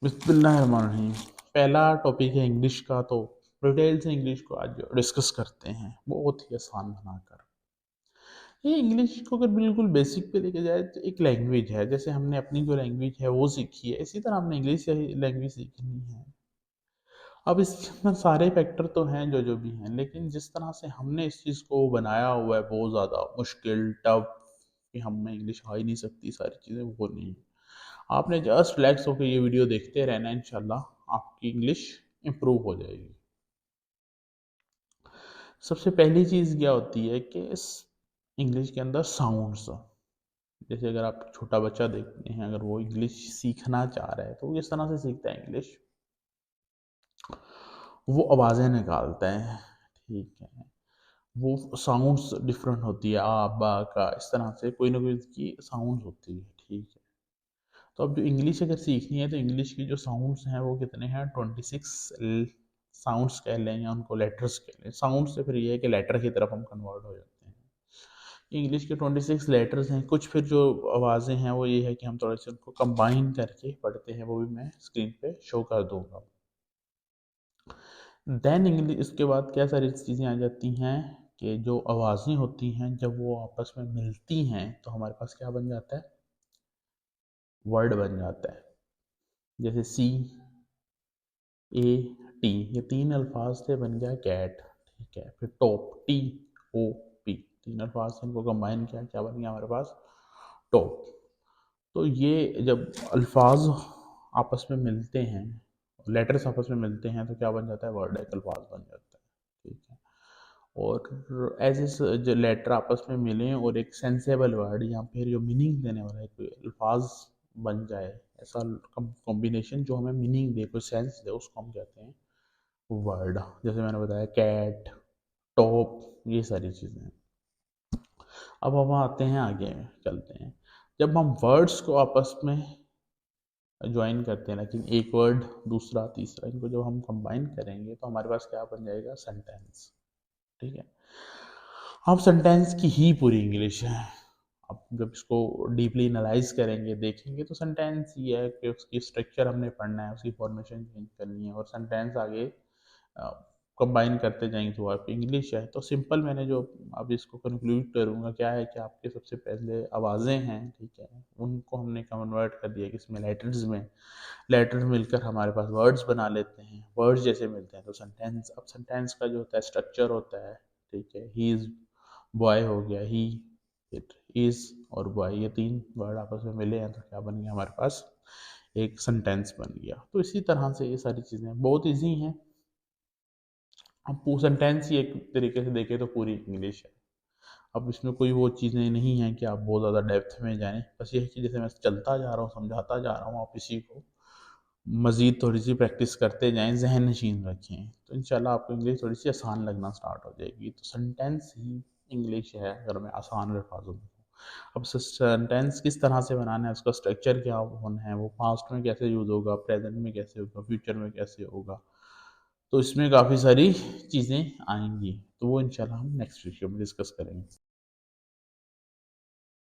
बिस्मिल्लाहिर्रहमानिर्रहीम। पहला टॉपिक है इंग्लिश का, तो डिटेल से इंग्लिश को आज डिस्कस करते हैं, बहुत ही आसान बनाकर। ये इंग्लिश को अगर बिल्कुल बेसिक पे लेके जाए तो एक लैंग्वेज है, जैसे हमने अपनी जो लैंग्वेज है वो सीखी है, इसी तरह हमने इंग्लिश लैंग्वेज सीखनी है। अब इसके अंदर सारे फैक्टर तो हैं जो जो भी हैं, लेकिन जिस तरह से हमने इस चीज़ को बनाया हुआ है बहुत ज़्यादा मुश्किल टफ कि हम में इंग्लिश आ ही नहीं सकती, सारी चीज़ें वो नहीं है। आपने जस्ट रिलैक्स होकर ये वीडियो देखते रहना है, इंशाल्लाह आपकी इंग्लिश इम्प्रूव हो जाएगी। सबसे पहली चीज़ क्या होती है कि इस इंग्लिश के अंदर साउंड्स, जैसे अगर आप छोटा बच्चा देखते हैं, अगर वो इंग्लिश सीखना चाह रहा है तो वो किस तरह से सीखता है इंग्लिश, वो आवाज़ें निकालता है, ठीक है। वो साउंड्स डिफरेंट होती है, आ बा का, इस तरह से कोई ना कोई की साउंड्स होती है, ठीक है। तो अब जो इंग्लिश अगर सीखनी है तो इंग्लिश की जो साउंड्स हैं वो कितने हैं, 26 साउंड्स कह लें या उनको लेटर्स कह लें। साउंड से फिर ये है कि लेटर की तरफ हम कन्वर्ट हो जाते हैं। इंग्लिश के 26 लेटर्स हैं। कुछ फिर जो आवाज़ें हैं वो ये है कि हम थोड़े से उनको कंबाइन करके पढ़ते हैं, वो भी मैं स्क्रीन पे शो कर दूंगा। देन इंग्लिश, इसके बाद क्या सारी चीज़ें आ जाती हैं कि जो आवाज़ें होती हैं जब वो आपस में मिलती हैं तो हमारे पास क्या बन जाता है, वर्ड बन जाता है। जैसे सी ए टी, ये तीन अल्फाज से बन गया कैट, ठीक है। फिर टॉप, टी ओ पी, तीन अल्फाज से इनको कंबाइन किया, क्या बन गया हमारे पास, टॉप। तो ये जब अल्फाज आपस में मिलते हैं, लेटर्स आपस में मिलते हैं तो क्या बन जाता है, वर्ड, एक अल्फाज बन जाता है, ठीक है। और एज इस जो लेटर आपस में मिले और एक सेंसेबल वर्ड या फिर जो मीनिंग देने वाला है कोई अल्फाज बन जाए, ऐसा कॉम्बिनेशन जो हमें मीनिंग दे, कोई सेंस दे, उसको हम कहते हैं वर्ड। जैसे मैंने बताया कैट, टॉप, ये सारी चीज़ें। अब हम आते हैं आगे, चलते हैं। जब हम वर्ड्स को आपस में ज्वाइन करते हैं, लेकिन एक वर्ड दूसरा तीसरा, इनको जब हम कंबाइन करेंगे तो हमारे पास क्या बन जाएगा, सेंटेंस, ठीक है। अब सेंटेंस की ही पूरी इंग्लिश है। अब जब इसको डीपली एनालाइज करेंगे, देखेंगे, तो सेंटेंस ये है कि उसकी स्ट्रक्चर हमने पढ़ना है, उसकी फॉर्मेशन चेंज करनी है और सेंटेंस आगे कंबाइन करते जाएंगे तो आप इंग्लिश है। तो सिंपल, मैंने जो अब इसको कंक्लूड करूँगा क्या है कि आपके सबसे पहले आवाज़ें हैं, ठीक है, उनको हमने कन्वर्ट कर दिया किसमें, लेटर्स में। लेटर्स मिलकर हमारे पास वर्ड्स बना लेते हैं, वर्ड्स जैसे मिलते हैं तो सेंटेंस। अब सेंटेंस का जो होता है स्ट्रक्चर होता है, ठीक है, ही इज़ बॉय हो गया, ही, इट इज़ और बॉय, ये तीन वर्ड आपस में मिले हैं तो क्या बन गया हमारे पास, एक सेंटेंस बन गया। तो इसी तरह से ये सारी चीज़ें बहुत ईजी हैं। अब सेंटेंस ही एक तरीके से देखें तो पूरी इंग्लिश है। अब इसमें कोई वो चीज़ें नहीं हैं कि आप बहुत ज़्यादा डेप्थ में जाएँ, बस ये है कि जैसे मैं चलता जा रहा हूँ, समझाता जा रहा हूँ, आप इसी को मज़ीद थोड़ी सी प्रैक्टिस करते जाएँ, ज़हन नशीन रखें, तो इंशाल्लाह आपको इंग्लिश थोड़ी सी आसान लगना स्टार्ट हो जाएगी। तो सेंटेंस ही इंग्लिश है, अगर मैं आसान अल्फाजों में कहूँ। अब सेंटेंस किस तरह से बनाना है, उसका स्ट्रक्चर क्या होना है, वो पास्ट में कैसे यूज़ होगा, प्रेजेंट में कैसे होगा, फ्यूचर में कैसे होगा, तो इसमें काफ़ी सारी चीज़ें आएंगी। तो वो इंशाल्लाह हम नेक्स्ट वीडियो में डिस्कस करेंगे।